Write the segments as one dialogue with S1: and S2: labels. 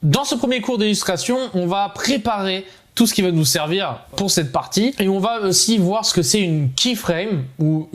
S1: Dans ce premier cours d'illustration, on va préparer tout ce qui va nous servir pour cette partie et on va aussi voir ce que c'est une keyframe ou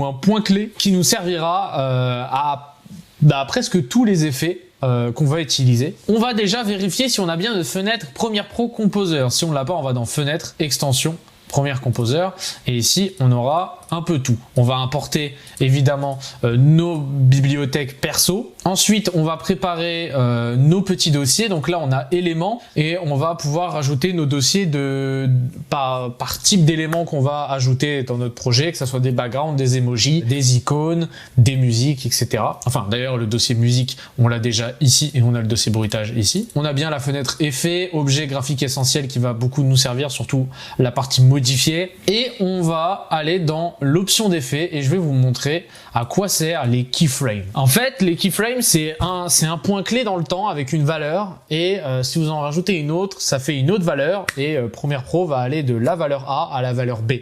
S1: un point clé qui nous servira à presque tous les effets qu'on va utiliser. On va déjà vérifier si on a bien de fenêtre Premiere Pro Composer. Si on l'a pas, on va dans Fenêtre, Extension, Premiere Composer et ici on aura un peu tout. On va importer évidemment nos bibliothèques perso. Ensuite, on va préparer nos petits dossiers. Donc là, on a éléments et on va pouvoir rajouter nos dossiers par type d'éléments qu'on va ajouter dans notre projet, que ce soit des backgrounds, des emojis, des icônes, des musiques, etc. Enfin, d'ailleurs, le dossier musique, on l'a déjà ici et on a le dossier bruitage ici. On a bien la fenêtre effet, objet graphique essentiel qui va beaucoup nous servir, surtout la partie modifiée. Et on va aller dans l'option d'effet et je vais vous montrer à quoi servent les keyframes. En fait, les keyframes, c'est un point clé dans le temps avec une valeur et si vous en rajoutez une autre, ça fait une autre valeur et Premiere Pro va aller de la valeur A à la valeur B.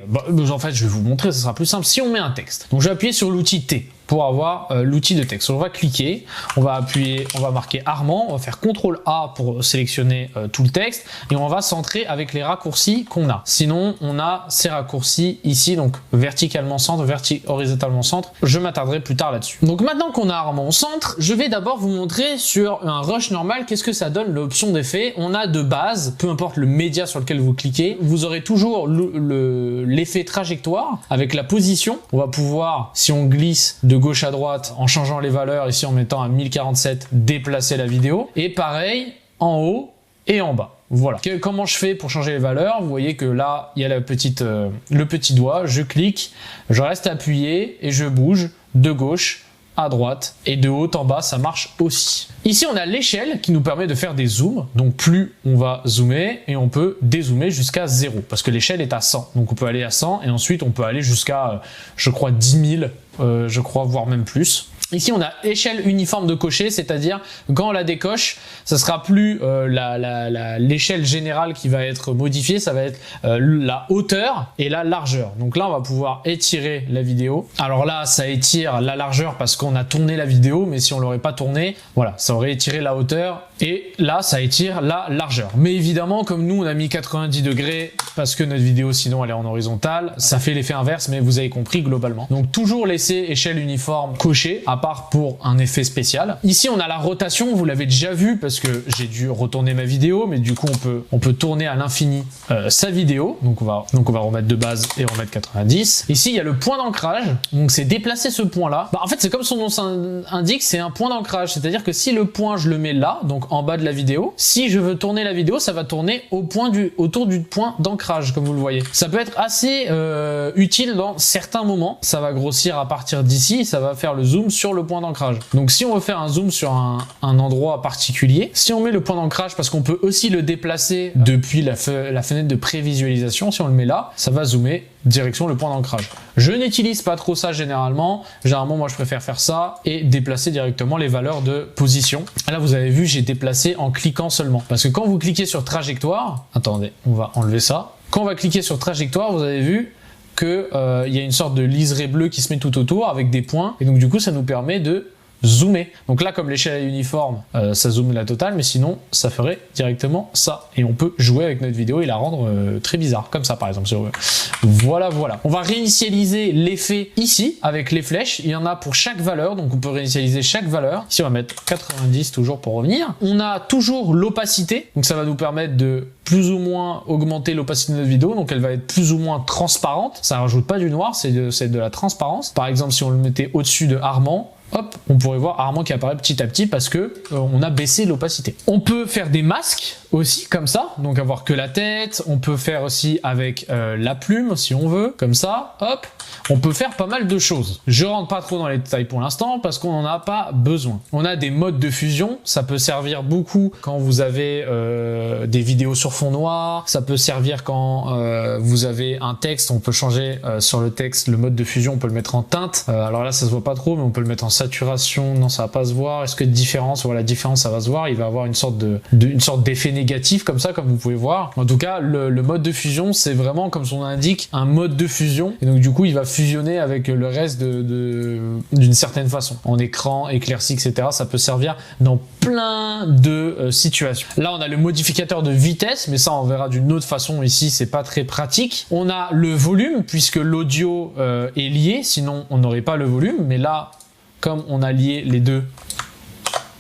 S1: En fait, je vais vous montrer, ce sera plus simple si on met un texte. Donc, je vais appuyer sur l'outil T pour avoir l'outil de texte. On va cliquer, on va appuyer, on va marquer Armand, on va faire CTRL A pour sélectionner tout le texte et on va centrer avec les raccourcis qu'on a. Sinon, on a ces raccourcis ici, donc verticalement centre, horizontalement centre. Je m'attarderai plus tard là-dessus. Donc maintenant qu'on a Armand au centre, je vais d'abord vous montrer sur un rush normal qu'est-ce que ça donne l'option d'effet. On a de base, peu importe le média sur lequel vous cliquez, vous aurez toujours l'effet trajectoire avec la position. On va pouvoir, si on glisse de gauche à droite en changeant les valeurs, ici en mettant à 1047, déplacer la vidéo. Et pareil, en haut et en bas. Voilà. Comment je fais pour changer les valeurs? Vous voyez que là, il y a le petit doigt, je clique, je reste appuyé et je bouge de gauche à droite et de haut en bas, ça marche aussi. Ici, on a l'échelle qui nous permet de faire des zooms. Donc, plus on va zoomer et on peut dézoomer jusqu'à 0 parce que l'échelle est à 100. Donc, on peut aller à 100 et ensuite, on peut aller jusqu'à, je crois, 10 000, je crois, voire même plus. Ici, on a échelle uniforme de cocher, c'est-à-dire quand on la décoche, ça sera plus l'échelle générale qui va être modifiée, ça va être la hauteur et la largeur. Donc là, on va pouvoir étirer la vidéo. Alors là, ça étire la largeur parce qu'on a tourné la vidéo, mais si on l'aurait pas tourné, voilà, ça aurait étiré la hauteur. Et là, ça étire la largeur. Mais évidemment, comme nous, on a mis 90 degrés parce que notre vidéo, sinon, elle est en horizontale, ça fait l'effet inverse, mais vous avez compris globalement. Donc toujours laisser échelle uniforme cochée, à part pour un effet spécial. Ici, on a la rotation, vous l'avez déjà vu parce que j'ai dû retourner ma vidéo, mais du coup, on peut tourner à l'infini sa vidéo. Donc on va remettre de base et remettre 90. Ici, il y a le point d'ancrage. Donc c'est déplacer ce point-là. En fait, c'est comme son nom indique, c'est un point d'ancrage. C'est-à-dire que si le point, je le mets là, donc en bas de la vidéo, si je veux tourner la vidéo, ça va tourner autour du point d'ancrage, comme vous le voyez. Ça peut être assez utile dans certains moments. Ça va grossir à partir d'ici, ça va faire le zoom sur le point d'ancrage. Donc si on veut faire un zoom sur un endroit particulier, si on met le point d'ancrage, parce qu'on peut aussi le déplacer depuis la fenêtre de prévisualisation, si on le met là, ça va zoomer direction le point d'ancrage. Je n'utilise pas trop ça généralement. Généralement, moi, je préfère faire ça et déplacer directement les valeurs de position. Là, vous avez vu, j'ai déplacé en cliquant seulement. Parce que quand vous cliquez sur trajectoire, attendez, on va enlever ça. Quand on va cliquer sur trajectoire, vous avez vu que il y a une sorte de liseré bleu qui se met tout autour avec des points. Et donc, du coup, ça nous permet de zoomer. Donc là, comme l'échelle est uniforme, ça zoome la totale, mais sinon, ça ferait directement ça. Et on peut jouer avec notre vidéo et la rendre très bizarre, comme ça par exemple, si on veut. Voilà, voilà. On va réinitialiser l'effet ici, avec les flèches. Il y en a pour chaque valeur, donc on peut réinitialiser chaque valeur. Ici, on va mettre 90 toujours pour revenir. On a toujours l'opacité, donc ça va nous permettre de plus ou moins augmenter l'opacité de notre vidéo, donc elle va être plus ou moins transparente. Ça rajoute pas du noir, c'est de la transparence. Par exemple, si on le mettait au-dessus de Armand, hop, on pourrait voir Armand qui apparaît petit à petit parce que on a baissé l'opacité. On peut faire des masques aussi comme ça, donc avoir que la tête. On peut faire aussi avec la plume si on veut, comme ça, hop. On peut faire pas mal de choses. Je rentre pas trop dans les détails pour l'instant parce qu'on n'en a pas besoin. On a des modes de fusion, ça peut servir beaucoup quand vous avez des vidéos sur fond noir, ça peut servir quand vous avez un texte, on peut changer sur le texte, le mode de fusion, on peut le mettre en teinte. Alors là, ça se voit pas trop, mais on peut le mettre en saturation, non, ça va pas se voir. Est-ce que différence, voilà, différence, ça va se voir, il va avoir une sorte d'effet négatif comme ça, comme vous pouvez voir. En tout cas, le mode de fusion, c'est vraiment, comme son nom l'indique, un mode de fusion. Et donc du coup, il va fusionner avec le reste d'une certaine façon. En écran, éclairci, etc. Ça peut servir dans plein de situations. Là, on a le modificateur de vitesse, mais ça, on verra d'une autre façon ici, c'est pas très pratique. On a le volume, puisque l'audio est lié, sinon on n'aurait pas le volume. Mais là, comme on a lié les deux,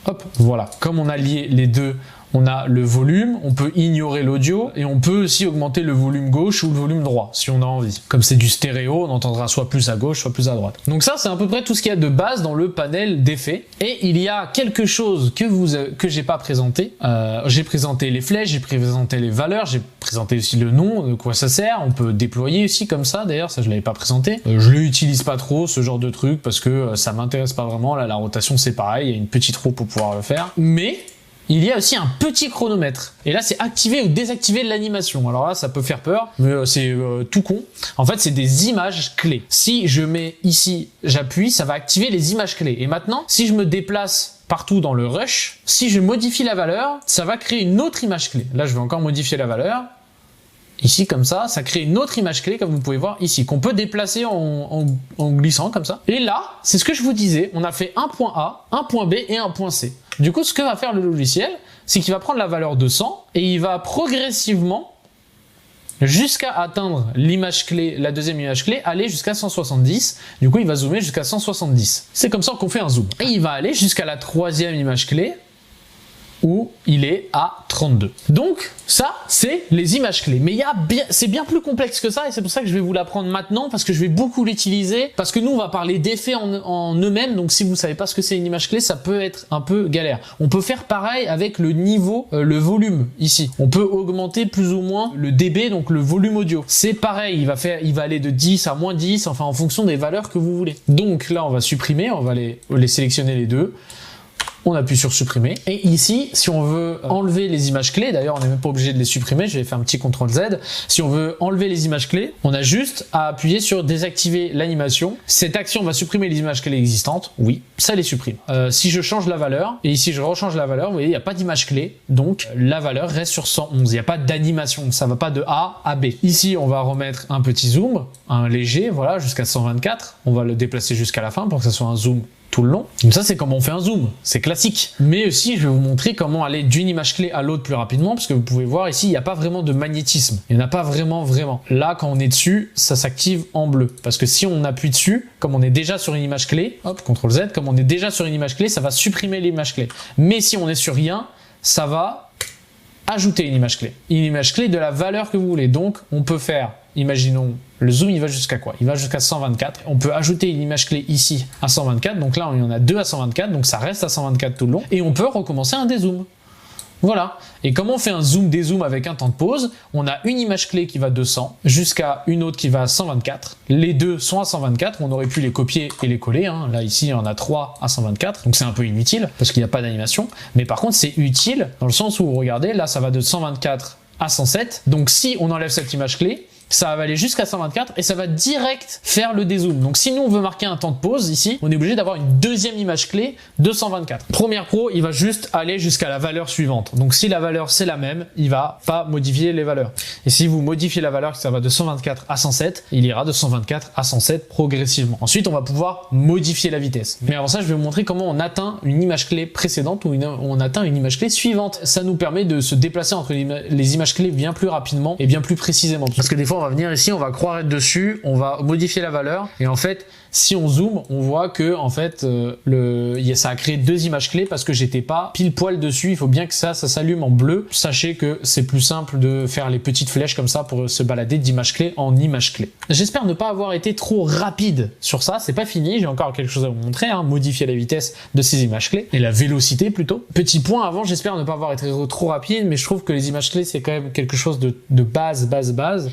S1: hop, voilà, comme on a lié les deux, on a le volume, on peut ignorer l'audio et on peut aussi augmenter le volume gauche ou le volume droit si on a envie. Comme c'est du stéréo, on entendra soit plus à gauche, soit plus à droite. Donc ça, c'est à peu près tout ce qu'il y a de base dans le panel d'effets. Et il y a quelque chose que j'ai pas présenté. J'ai présenté les flèches, j'ai présenté les valeurs, j'ai présenté aussi le nom, de quoi ça sert. On peut déployer aussi comme ça, d'ailleurs, ça je l'avais pas présenté. Je l'utilise pas trop, ce genre de truc, parce que ça m'intéresse pas vraiment. Là, la rotation, c'est pareil, il y a une petite roue pour pouvoir le faire. Mais il y a aussi un petit chronomètre. Et là, c'est activer ou désactiver l'animation. Alors là, ça peut faire peur, mais c'est tout con. En fait, c'est des images clés. Si je mets ici, j'appuie, ça va activer les images clés. Et maintenant, si je me déplace partout dans le rush, si je modifie la valeur, ça va créer une autre image clé. Là, je vais encore modifier la valeur. Ici, comme ça crée une autre image clé, comme vous pouvez voir ici, qu'on peut déplacer en glissant, comme ça. Et là, c'est ce que je vous disais, on a fait un point A, un point B et un point C. Du coup, ce que va faire le logiciel, c'est qu'il va prendre la valeur de 100 et il va progressivement, jusqu'à atteindre l'image clé, la deuxième image clé, aller jusqu'à 170. Du coup, il va zoomer jusqu'à 170. C'est comme ça qu'on fait un zoom. Et il va aller jusqu'à la troisième image clé, où il est à 32. Donc ça, c'est les images clés. Mais c'est bien plus complexe que ça et c'est pour ça que je vais vous l'apprendre maintenant parce que je vais beaucoup l'utiliser parce que nous, on va parler d'effets en eux-mêmes. Donc si vous savez pas ce que c'est une image clé, ça peut être un peu galère. On peut faire pareil avec le niveau, le volume ici. On peut augmenter plus ou moins le dB, donc le volume audio. C'est pareil, il va aller de 10 à moins 10, enfin en fonction des valeurs que vous voulez. Donc là, on va supprimer, on va les sélectionner les deux. On appuie sur supprimer. Et ici, si on veut enlever les images clés, d'ailleurs on n'est même pas obligé de les supprimer, je vais faire un petit CTRL Z. Si on veut enlever les images clés, on a juste à appuyer sur désactiver l'animation. Cette action va supprimer les images clés existantes. Oui, ça les supprime. Si je change la valeur, et ici je rechange la valeur, vous voyez, il n'y a pas d'image clé, donc la valeur reste sur 111. Il n'y a pas d'animation, ça va pas de A à B. Ici, on va remettre un petit zoom, un léger, voilà, jusqu'à 124. On va le déplacer jusqu'à la fin pour que ça soit un zoom tout le long. Donc ça, c'est comment on fait un zoom. C'est classique. Mais aussi, je vais vous montrer comment aller d'une image clé à l'autre plus rapidement, parce que vous pouvez voir ici, il n'y a pas vraiment de magnétisme. Il n'y en a pas vraiment. Là, quand on est dessus, ça s'active en bleu. Parce que si on appuie dessus, comme on est déjà sur une image clé, hop, CTRL Z, comme on est déjà sur une image clé, ça va supprimer l'image clé. Mais si on est sur rien, ça va ajouter une image clé. Une image clé de la valeur que vous voulez. Donc, on peut faire, imaginons, le zoom, il va jusqu'à quoi? Il va jusqu'à 124. On peut ajouter une image clé ici à 124. Donc là, il y en a deux à 124. Donc ça reste à 124 tout le long. Et on peut recommencer un dézoom. Voilà. Et comment on fait un zoom dézoom avec un temps de pause? On a une image clé qui va de 100 jusqu'à une autre qui va à 124. Les deux sont à 124. On aurait pu les copier et les coller. Hein. Là, ici, il y en a 3 à 124. Donc c'est un peu inutile parce qu'il n'y a pas d'animation. Mais par contre, c'est utile dans le sens où, regardez, là, ça va de 124 à 107. Donc si on enlève cette image clé, ça va aller jusqu'à 124 et ça va direct faire le dézoom. Donc si nous on veut marquer un temps de pause ici, on est obligé d'avoir une deuxième image clé de 124. Première Pro, il va juste aller jusqu'à la valeur suivante. Donc si la valeur c'est la même, il va pas modifier les valeurs. Et si vous modifiez la valeur, que ça va de 124 à 107, il ira de 124 à 107 progressivement. Ensuite, on va pouvoir modifier la vitesse. Mais avant ça, je vais vous montrer comment on atteint une image clé précédente ou on atteint une image clé suivante. Ça nous permet de se déplacer entre les images clés bien plus rapidement et bien plus précisément. Parce que des fois, on va venir ici, on va croire être dessus, on va modifier la valeur et en fait, si on zoome, on voit que en fait ça a créé deux images clés parce que j'étais pas pile poil dessus. Il faut bien que ça s'allume en bleu. Sachez que c'est plus simple de faire les petites flèches comme ça pour se balader d'image clé en image clé. J'espère ne pas avoir été trop rapide sur ça. C'est pas fini, j'ai encore quelque chose à vous montrer. Hein. Modifier la vitesse de ces images clés et la vélocité plutôt. Petit point avant, j'espère ne pas avoir été trop rapide, mais je trouve que les images clés c'est quand même quelque chose de base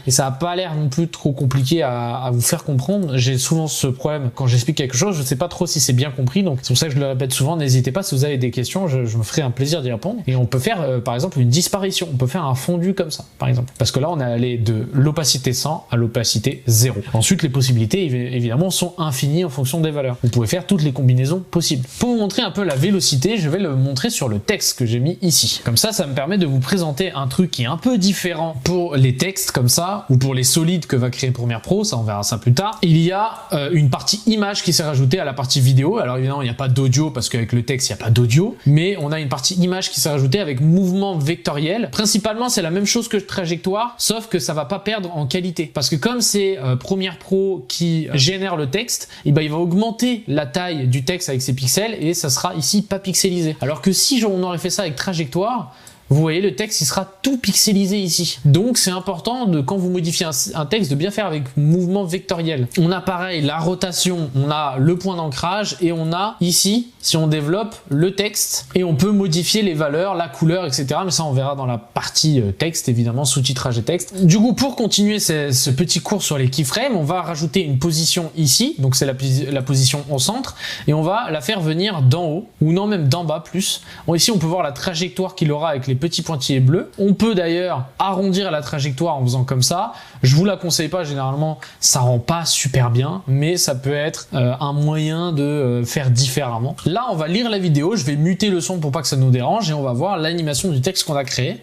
S1: et ça pas l'air non plus trop compliqué à vous faire comprendre. J'ai souvent ce problème quand j'explique quelque chose, je sais pas trop si c'est bien compris, donc c'est pour ça que je le répète souvent. N'hésitez pas, si vous avez des questions, je me ferai un plaisir d'y répondre. Et on peut faire par exemple une disparition, on peut faire un fondu comme ça par exemple, parce que là on est allé de l'opacité 100 à l'opacité 0. Ensuite les possibilités évidemment sont infinies en fonction des valeurs. Vous pouvez faire toutes les combinaisons possibles. Pour vous montrer un peu la vélocité, je vais le montrer sur le texte que j'ai mis ici. Comme ça me permet de vous présenter un truc qui est un peu différent pour les textes comme ça, ou pour les solides que va créer Premiere Pro, ça on verra ça plus tard. Il y a une partie image qui s'est rajoutée à la partie vidéo. Alors évidemment il n'y a pas d'audio parce qu'avec le texte il n'y a pas d'audio, mais on a une partie image qui s'est rajoutée avec mouvement vectoriel. Principalement c'est la même chose que trajectoire, sauf que ça va pas perdre en qualité. Parce que comme c'est Premiere Pro qui génère le texte, et ben il va augmenter la taille du texte avec ses pixels et ça sera ici pas pixelisé. Alors que si on aurait fait ça avec trajectoire, vous voyez, le texte il sera tout pixelisé ici. Donc c'est important de, quand vous modifiez un texte, de bien faire avec mouvement vectoriel. On a pareil la rotation, on a le point d'ancrage et on a ici, si on développe, le texte et on peut modifier les valeurs, la couleur, etc. Mais ça on verra dans la partie texte, évidemment, sous-titrage et texte. Du coup, pour continuer ce petit cours sur les keyframes, on va rajouter une position ici, donc c'est la position au centre, et on va la faire venir d'en haut, ou non même d'en bas plus. Bon, ici on peut voir la trajectoire qu'il aura avec les petits pointillés bleus. On peut d'ailleurs arrondir la trajectoire en faisant comme ça. Je vous la conseille pas, généralement ça rend pas super bien, mais ça peut être un moyen de faire différemment. Là on va lire la vidéo, je vais muter le son pour pas que ça nous dérange et on va voir l'animation du texte qu'on a créé.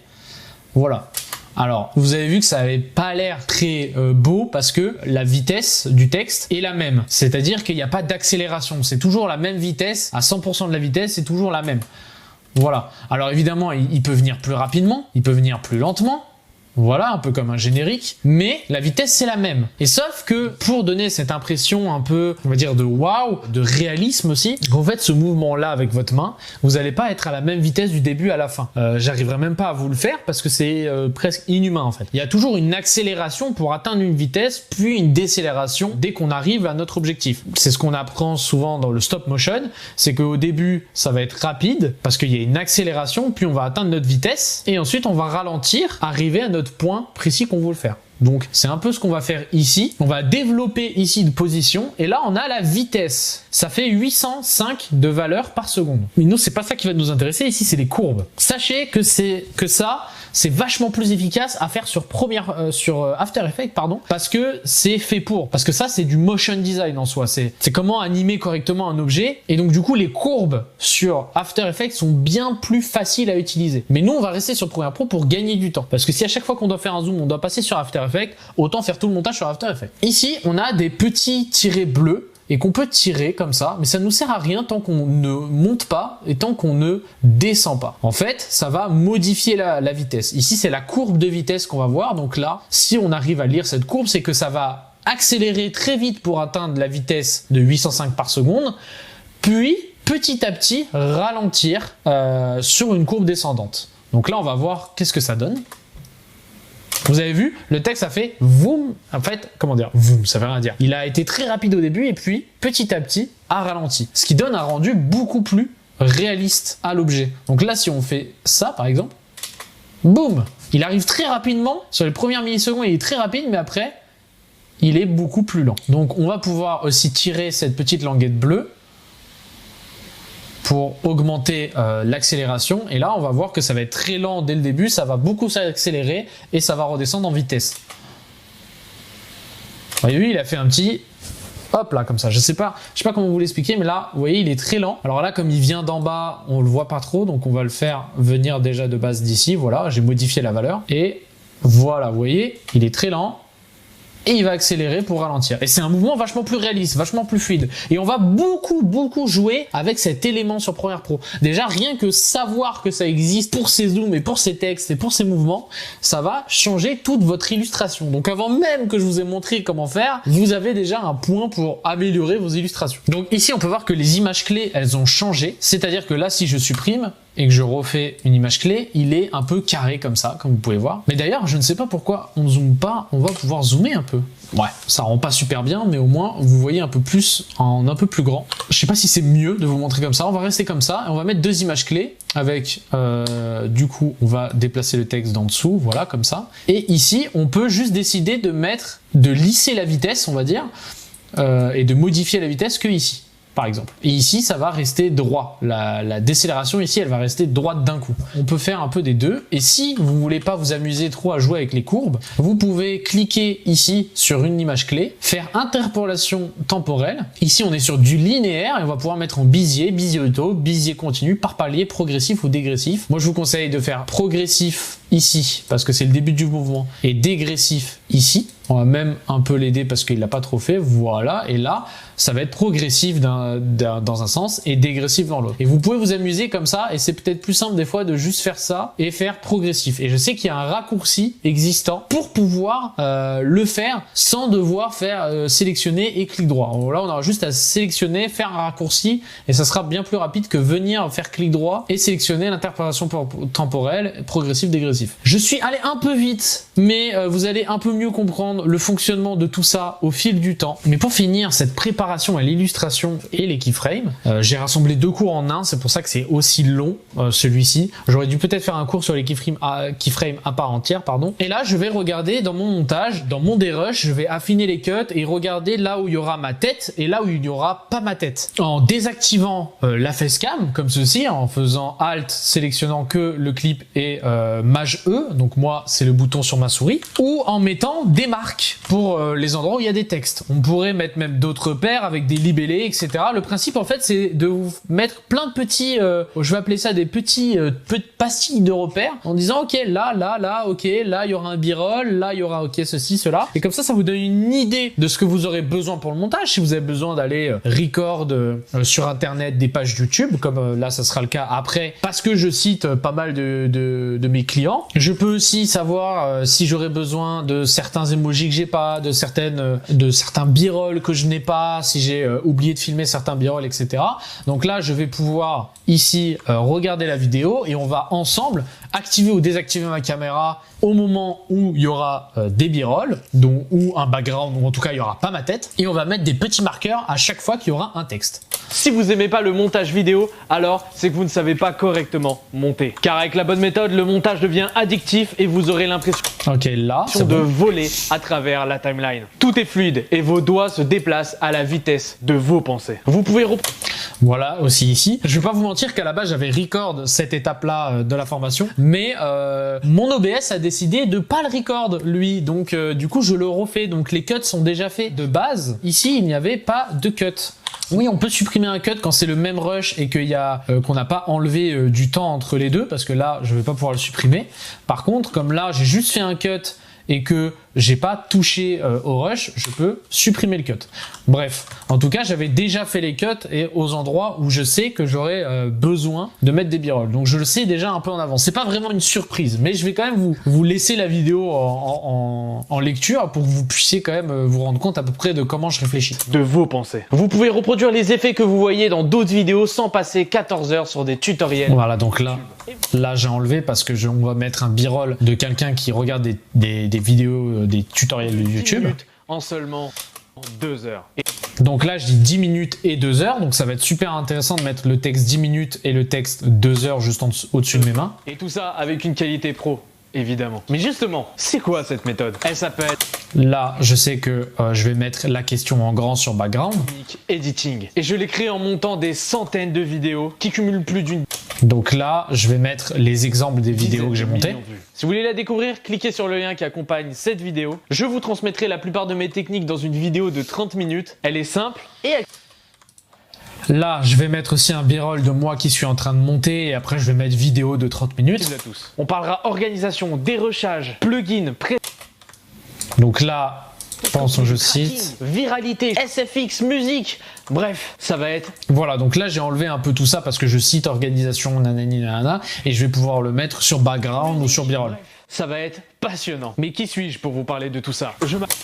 S1: Voilà. Alors, vous avez vu que ça avait pas l'air très beau parce que la vitesse du texte est la même. C'est-à-dire qu'il n'y a pas d'accélération. C'est toujours la même vitesse, à 100% de la vitesse, c'est toujours la même. Voilà. Alors évidemment, il peut venir plus rapidement, il peut venir plus lentement. Voilà, un peu comme un générique, mais la vitesse c'est la même. Et sauf que pour donner cette impression un peu, on va dire, de waouh, de réalisme aussi, vous faites ce mouvement-là avec votre main, vous n'allez pas être à la même vitesse du début à la fin. J'arriverai même pas à vous le faire parce que c'est presque inhumain en fait. Il y a toujours une accélération pour atteindre une vitesse, puis une décélération dès qu'on arrive à notre objectif. C'est ce qu'on apprend souvent dans le stop motion, c'est qu'au début ça va être rapide parce qu'il y a une accélération, puis on va atteindre notre vitesse, et ensuite on va ralentir, arriver à notre point précis qu'on veut le faire. Donc c'est un peu ce qu'on va faire ici. On va développer ici une position et là on a la vitesse. Ça fait 805 de valeur par seconde. Mais nous c'est pas ça qui va nous intéresser, ici c'est les courbes. Sachez que ça c'est vachement plus efficace à faire sur After Effects, pardon, parce que c'est fait pour. Parce que ça c'est du motion design en soi, c'est comment animer correctement un objet, et donc du coup les courbes sur After Effects sont bien plus faciles à utiliser. Mais nous on va rester sur Premiere Pro pour gagner du temps, parce que si à chaque fois qu'on doit faire un zoom on doit passer sur After Effects, autant faire tout le montage sur After Effects. Ici on a des petits tirets bleus et qu'on peut tirer comme ça, mais ça ne nous sert à rien tant qu'on ne monte pas et tant qu'on ne descend pas. En fait, ça va modifier la vitesse. Ici, c'est la courbe de vitesse qu'on va voir. Donc là, si on arrive à lire cette courbe, c'est que ça va accélérer très vite pour atteindre la vitesse de 805 par seconde, puis petit à petit ralentir sur une courbe descendante. Donc là, on va voir qu'est-ce que ça donne. Vous avez vu, le texte a fait voum, en fait, comment dire, voum, ça veut rien dire. Il a été très rapide au début et puis petit à petit a ralenti. Ce qui donne un rendu beaucoup plus réaliste à l'objet. Donc là, si on fait ça par exemple, boum, il arrive très rapidement, sur les premières millisecondes il est très rapide, mais après, il est beaucoup plus lent. Donc on va pouvoir aussi tirer cette petite languette bleue pour augmenter l'accélération, et là on va voir que ça va être très lent dès le début, ça va beaucoup s'accélérer et ça va redescendre en vitesse. Vous voyez, il a fait un petit hop là comme ça, je sais pas comment vous l'expliquer, mais là vous voyez il est très lent. Alors là comme il vient d'en bas on le voit pas trop, donc on va le faire venir déjà de base d'ici. Voilà, j'ai modifié la valeur et voilà, vous voyez il est très lent et il va accélérer pour ralentir. Et c'est un mouvement vachement plus réaliste, vachement plus fluide. Et on va beaucoup jouer avec cet élément sur Premiere Pro. Déjà, rien que savoir que ça existe pour ces zooms et pour ces textes et pour ces mouvements, ça va changer toute votre illustration. Donc avant même que je vous ai montré comment faire, vous avez déjà un point pour améliorer vos illustrations. Donc ici, on peut voir que les images clés, elles ont changé. C'est-à-dire que là, si je supprime, et que je refais une image clé, il est un peu carré comme ça, comme vous pouvez voir. Mais d'ailleurs, je ne sais pas pourquoi on ne zoome pas, on va pouvoir zoomer un peu. Ouais, ça rend pas super bien, mais au moins vous voyez un peu plus en un peu plus grand. Je sais pas si c'est mieux de vous montrer comme ça, on va rester comme ça, et on va mettre deux images clés avec, du coup, on va déplacer le texte d'en dessous, voilà, comme ça. Et ici, on peut juste décider de lisser la vitesse, on va dire, et de modifier la vitesse que ici, par exemple. Et ici, ça va rester droit. La décélération ici, elle va rester droite d'un coup. On peut faire un peu des deux. Et si vous voulez pas vous amuser trop à jouer avec les courbes, vous pouvez cliquer ici sur une image clé, faire interpolation temporelle. Ici, on est sur du linéaire et on va pouvoir mettre en Bézier, Bézier auto, Bézier continu, par palier, progressif ou dégressif. Moi, je vous conseille de faire progressif ici, parce que c'est le début du mouvement, et dégressif ici. On va même un peu l'aider parce qu'il l'a pas trop fait, voilà, et là, ça va être progressif dans un sens et dégressif dans l'autre. Et vous pouvez vous amuser comme ça, et c'est peut-être plus simple des fois de juste faire ça et faire progressif. Et je sais qu'il y a un raccourci existant pour pouvoir le faire sans devoir faire sélectionner et clic droit. Alors là, on aura juste à sélectionner, faire un raccourci, et ça sera bien plus rapide que venir faire clic droit et sélectionner l'interpolation temporelle, progressif, dégressif. Je suis allé un peu vite, mais vous allez un peu mieux comprendre le fonctionnement de tout ça au fil du temps. Mais pour finir cette préparation à l'illustration et les keyframes, j'ai rassemblé deux cours en un, c'est pour ça que c'est aussi long celui-ci. J'aurais dû peut-être faire un cours sur les keyframes à part entière, pardon. Et là, je vais regarder dans mon montage, dans mon dérush, je vais affiner les cuts et regarder là où il y aura ma tête et là où il n'y aura pas ma tête. En désactivant la facecam, comme ceci, en faisant Alt, sélectionnant que le clip et Maj E, donc moi c'est le bouton sur ma souris, ou en mettant des marques pour les endroits où il y a des textes. On pourrait mettre même d'autres paires avec des libellés, etc. Le principe en fait c'est de vous mettre plein de petits, je vais appeler ça des petits pastilles de repères, en disant ok là, ok là il y aura un b-roll, là il y aura ok ceci, cela, et comme ça ça vous donne une idée de ce que vous aurez besoin pour le montage. Si vous avez besoin d'aller record sur internet des pages YouTube, comme là ça sera le cas après, parce que je cite pas mal de mes clients, je peux aussi savoir si j'aurais besoin de certains emojis que j'ai pas, de certains b-roll que je n'ai pas, si j'ai oublié de filmer certains b-roll, etc. Donc là, je vais pouvoir ici regarder la vidéo et on va ensemble activer ou désactiver ma caméra au moment où il y aura des b-roll, ou un background, ou en tout cas il y aura pas ma tête, et on va mettre des petits marqueurs à chaque fois qu'il y aura un texte.
S2: Si vous aimez pas le montage vidéo, alors c'est que vous ne savez pas correctement monter. Car avec la bonne méthode, le montage devient addictif et vous aurez l'impression de voler à travers la timeline. Tout est fluide et vos doigts se déplacent à la vitesse de vos pensées. Vous pouvez
S1: voilà, aussi ici. Je vais pas vous mentir qu'à la base, j'avais record cette étape-là de la formation, mais mon OBS a décidé de pas le record, lui. Donc, du coup, je le refais. Donc, les cuts sont déjà faits de base. Ici, il n'y avait pas de cut. Oui, on peut supprimer un cut quand c'est le même rush et qu'il y a qu'on n'a pas enlevé du temps entre les deux, parce que là, je vais pas pouvoir le supprimer. Par contre, comme là, j'ai juste fait un cut et que j'ai pas touché au rush, je peux supprimer le cut. Bref, en tout cas, j'avais déjà fait les cuts et aux endroits où je sais que j'aurais besoin de mettre des b-rolls. Donc je le sais déjà un peu en avance. C'est pas vraiment une surprise, mais je vais quand même vous laisser la vidéo en lecture pour que vous puissiez quand même vous rendre compte à peu près de comment je réfléchis.
S2: De vos pensées. Vous pouvez reproduire les effets que vous voyez dans d'autres vidéos sans passer 14 heures sur des tutoriels.
S1: Voilà, donc là j'ai enlevé parce que on va mettre un b-roll de quelqu'un qui regarde des vidéos, des tutoriels de YouTube.
S2: En seulement 2 heures.
S1: Donc là je dis 10 minutes et 2 heures, donc ça va être super intéressant de mettre le texte 10 minutes et le texte 2 heures juste au-dessus de mes mains.
S2: Et tout ça avec une qualité pro, évidemment. Mais justement, c'est quoi cette méthode? Elle s'appelle...
S1: Là, je sais que je vais mettre la question en grand sur background.
S2: Editing. Et je l'ai créé en montant des centaines de vidéos qui cumulent plus d'une...
S1: Donc là, je vais mettre les exemples des vidéos que j'ai montées.
S2: Si vous voulez la découvrir, cliquez sur le lien qui accompagne cette vidéo. Je vous transmettrai la plupart de mes techniques dans une vidéo de 30 minutes. Elle est simple et...
S1: Là, je vais mettre aussi un b-roll de moi qui suis en train de monter et après je vais mettre vidéo de 30 minutes.
S2: À tous. On parlera organisation, dérushage, plugin,
S1: donc là, pensons je cite.
S2: Viralité, SFX, musique, bref, ça va être...
S1: Voilà, donc là j'ai enlevé un peu tout ça parce que je cite organisation, nanani, nanana, et je vais pouvoir le mettre sur background ou sur b-roll.
S2: Ça va être passionnant. Mais qui suis-je pour vous parler de tout ça?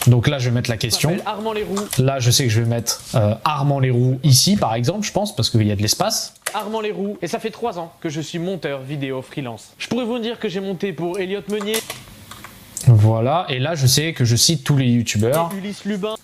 S1: Donc là, je vais mettre la question.
S2: Armand Leroux.
S1: Là, je sais que je vais mettre Armand Leroux ici, par exemple, je pense, parce qu'il y a de l'espace.
S2: Armand Leroux. Et ça fait 3 ans que je suis monteur vidéo freelance. Je pourrais vous dire que j'ai monté pour Elliot Meunier.
S1: Voilà. Et là, je sais que je cite tous les youtubeurs.
S2: Ulysse Lubin.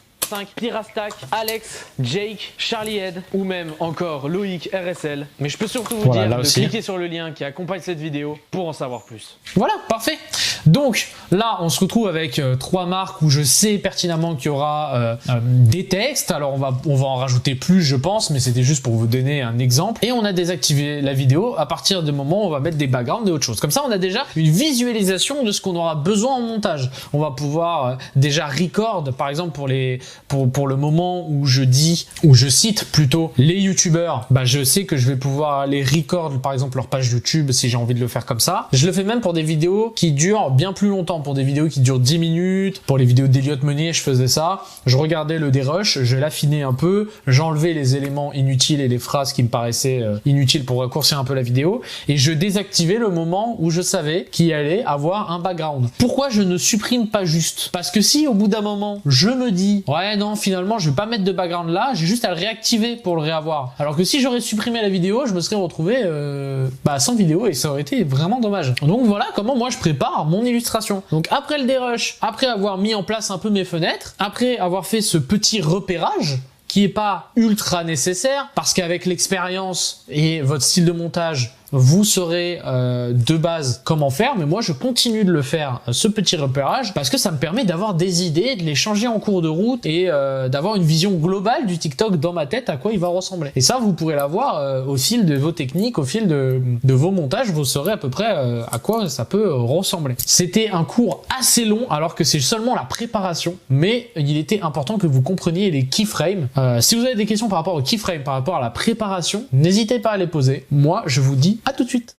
S2: Pirastack, Alex, Jake, Charlie Head ou même encore Loïc RSL. Mais je peux surtout vous dire de cliquer sur le lien qui accompagne cette vidéo pour en savoir plus.
S1: Voilà, parfait. Donc là, on se retrouve avec 3 marques où je sais pertinemment qu'il y aura des textes. Alors on va en rajouter plus, je pense, mais c'était juste pour vous donner un exemple. Et on a désactivé la vidéo à partir du moment où on va mettre des backgrounds et autre chose. Comme ça, on a déjà une visualisation de ce qu'on aura besoin en montage. On va pouvoir déjà record, par exemple pour le moment où je cite plutôt les youtubeurs, bah je sais que je vais pouvoir les record par exemple leur page YouTube si j'ai envie de le faire comme ça. Je le fais même pour des vidéos qui durent bien plus longtemps, pour des vidéos qui durent 10 minutes, pour les vidéos d'Elliot Meunier, je faisais ça. Je regardais le dérush, je l'affinais un peu, j'enlevais les éléments inutiles et les phrases qui me paraissaient inutiles pour raccourcir un peu la vidéo et je désactivais le moment où je savais qu'il allait avoir un background. Pourquoi je ne supprime pas juste? Parce que si au bout d'un moment je me dis ouais non, finalement je vais pas mettre de background là, j'ai juste à le réactiver pour le réavoir. Alors que si j'aurais supprimé la vidéo, je me serais retrouvé sans vidéo et ça aurait été vraiment dommage. Donc voilà comment moi je prépare mon illustration. Donc après le dérush, après avoir mis en place un peu mes fenêtres, après avoir fait ce petit repérage qui est pas ultra nécessaire parce qu'avec l'expérience et votre style de montage, vous saurez de base comment faire, mais moi je continue de le faire, ce petit repérage, parce que ça me permet d'avoir des idées, de les changer en cours de route et d'avoir une vision globale du TikTok dans ma tête, à quoi il va ressembler. Et ça, vous pourrez l'avoir au fil de vos techniques, au fil de vos montages, vous saurez à peu près à quoi ça peut ressembler. C'était un cours assez long, alors que c'est seulement la préparation, mais il était important que vous compreniez les keyframes. Si vous avez des questions par rapport aux keyframes, par rapport à la préparation, n'hésitez pas à les poser. Moi, je vous dis à tout de suite.